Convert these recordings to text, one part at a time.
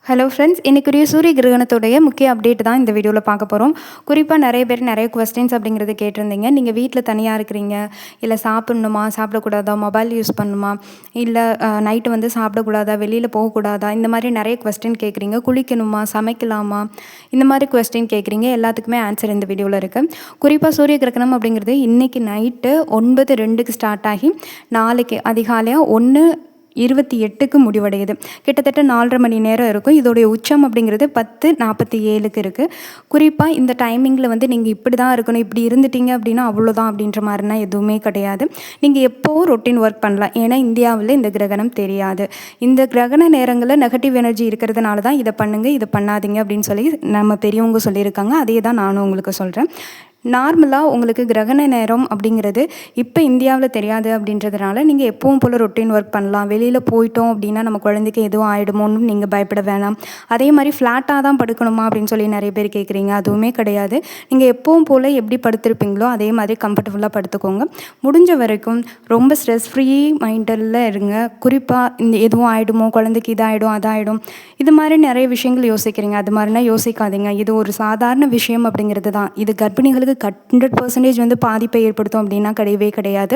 Hello friends, இன்றைக்குரிய சூரிய கிரகணத்துடைய முக்கிய update தான் இந்த வீடியோவில் பார்க்க போகிறோம். குறிப்பாக நிறைய பேர் நிறைய கொஸ்டின்ஸ் அப்படிங்கிறது கேட்டிருந்தீங்க. நீங்கள் வீட்டில் தனியாக இருக்கிறீங்க, இல்லை சாப்பிட்ணுமா, சாப்பிடக்கூடாதா, மொபைல் யூஸ் பண்ணணுமா, இல்லை நைட்டு வந்து சாப்பிடக்கூடாதா, வெளியில் போகக்கூடாதா, இந்த மாதிரி நிறைய கொஸ்டின் கேட்குறீங்க. குளிக்கணுமா, சமைக்கலாமா, இந்த மாதிரி கொஸ்டின் கேட்குறீங்க. எல்லாத்துக்குமே ஆன்சர் இந்த வீடியோவில் இருக்குது. குறிப்பாக சூரிய கிரகணம் அப்படிங்கிறது இன்றைக்கி நைட்டு 9:02க்கு ஸ்டார்ட் ஆகி நாளைக்கு அதிகாலையாக 1:28க்கு முடிவடையுது. கிட்டத்தட்ட 4:30 மணி நேரம் இருக்கும். இதோடைய உச்சம் அப்படிங்கிறது 10:47க்கு இருக்குது. குறிப்பாக இந்த டைமிங்கில் வந்து நீங்கள் இப்படி தான் இருக்கணும், இப்படி இருந்துட்டீங்க அப்படின்னா அவ்வளோதான் அப்படின்ற மாதிரினா எதுவுமே கிடையாது. நீங்கள் எப்போவும் ரொட்டீன் ஒர்க் பண்ணலாம். ஏன்னா இந்தியாவில் இந்த கிரகணம் தெரியாது. இந்த கிரகண நேரங்களில் நெகட்டிவ் எனர்ஜி இருக்கிறதுனால தான் இதை பண்ணுங்கள், இதை பண்ணாதீங்க அப்படின்னு சொல்லி நம்ம பெரியவங்க சொல்லியிருக்காங்க. அதே தான் நானும் உங்களுக்கு சொல்கிறேன். நார்மலாக உங்களுக்கு கிரகண நேரம் அப்படிங்கிறது இப்போ இந்தியாவில் தெரியாது அப்படின்றதுனால நீங்கள் எப்பவும் போல் ரொட்டீன் ஒர்க் பண்ணலாம். வெளியில் போயிட்டோம் அப்படின்னா நம்ம குழந்தைக்கு எதுவும் ஆகிடுமோன்னு நீங்கள் பயப்பட வேணாம். அதே மாதிரி ஃப்ளாட்டாக தான் படுக்கணுமா அப்படின்னு சொல்லி நிறைய பேர் கேட்குறீங்க. அதுவுமே கிடையாது. நீங்கள் எப்பவும் போல் எப்படி படுத்திருப்பீங்களோ அதே மாதிரி கம்ஃபர்டபுளாக படுத்துக்கோங்க. முடிஞ்ச வரைக்கும் ரொம்ப ஸ்ட்ரெஸ் ஃப்ரீ மைண்டில் இருங்க. குறிப்பாக இந்த எதுவும் ஆகிடுமோ, குழந்தைக்கு இதாகிடும் அதாகிடும், இது மாதிரி நிறைய விஷயங்கள் யோசிக்கிறீங்க. அது மாதிரினா யோசிக்காதீங்க. இது ஒரு சாதாரண விஷயம் அப்படிங்கிறது தான். இது கர்ப்பிணிகளுக்கு 100% வந்து பாதிப்பை ஏற்படுத்தும் அப்படின்னா கிடையவே கிடையாது.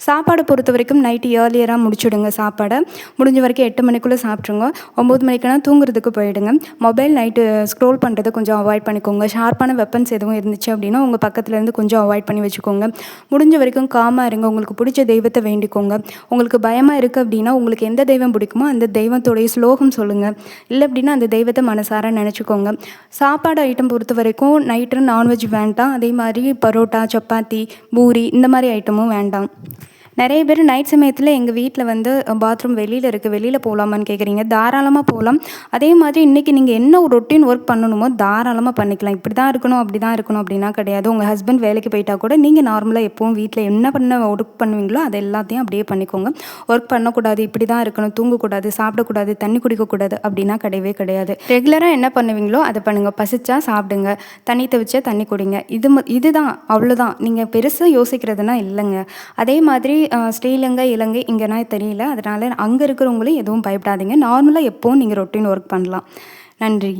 சாப்பாடை பொறுத்த வரைக்கும் நைட்டு ஏர்லியராக முடிச்சுடுங்க. சாப்பாடை முடிஞ்ச வரைக்கும் 8 மணிக்குள்ளே சாப்பிட்ருங்க. 9 மணிக்குனா தூங்குறதுக்கு போயிடுங்க. மொபைல் நைட்டு ஸ்க்ரோல் பண்ணுறதை கொஞ்சம் அவாய்ட் பண்ணிக்கோங்க. ஷார்ப்பான வெப்பன்ஸ் எதுவும் இருந்துச்சு அப்படின்னா உங்கள் பக்கத்துலேருந்து கொஞ்சம் அவாய்ட் பண்ணி வச்சுக்கோங்க. முடிஞ்ச வரைக்கும் காமாக இருங்க. உங்களுக்கு பிடிச்ச தெய்வத்தை வேண்டிக்கோங்க. உங்களுக்கு பயமாக இருக்குது அப்படின்னா உங்களுக்கு எந்த தெய்வம் பிடிக்குமோ அந்த தெய்வத்தோடைய ஸ்லோகம் சொல்லுங்கள். இல்லை அப்படின்னா அந்த தெய்வத்தை மனசார நினச்சிக்கோங்க. சாப்பாடு ஐட்டம் பொறுத்த வரைக்கும் நைட்டு நான்வெஜ் வேண்டாம். அதே மாதிரி பரோட்டா, சப்பாத்தி, பூரி இந்த மாதிரி ஐட்டமும் வேண்டாம். நிறைய பேர் நைட் சமயத்தில் எங்கள் வீட்டில் வந்து பாத்ரூம் வெளியில் இருக்குது, வெளியில் போகலாமான்னு கேட்குறீங்க. தாராளமாக போகலாம். அதே மாதிரி இன்றைக்கி நீங்கள் என்ன ஒரு ரொட்டீன் ஒர்க் பண்ணணுமோ தாராளமாக பண்ணிக்கலாம். இப்படி தான் இருக்கணும், அப்படி தான் இருக்கணும் அப்படின்னா கிடையாது. உங்கள் ஹஸ்பண்ட் வேலைக்கு போயிட்டா கூட நீங்கள் நார்மலாக எப்போவும் வீட்டில் என்ன பண்ண ஒர்க் பண்ணுவீங்களோ அது எல்லாத்தையும் அப்படியே பண்ணிக்கோங்க. ஒர்க் பண்ணக்கூடாது, இப்படி தான் இருக்கணும், தூங்கக்கூடாது, சாப்பிடக்கூடாது, தண்ணி குடிக்கக்கூடாது அப்படின்னா கிடையவே கிடையாது. ரெகுலராக என்ன பண்ணுவீங்களோ அதை பண்ணுங்கள். பசிச்சா சாப்பிடுங்க, தண்ணி தவிச்சா தண்ணி குடிங்க. இதுதான், அவ்வளோதான். நீங்கள் பெருசாக யோசிக்கிறதுனா இல்லைங்க. அதே மாதிரி ஸ்ரீலங்கா, இலங்கை இங்கேனா தெரியல. அதனால் அங்கே இருக்கிறவங்களும் எதுவும் பயப்படாதீங்க. நார்மலாக எப்போவும் நீங்கள் ரொட்டீன் ஒர்க் பண்ணலாம். நன்றி.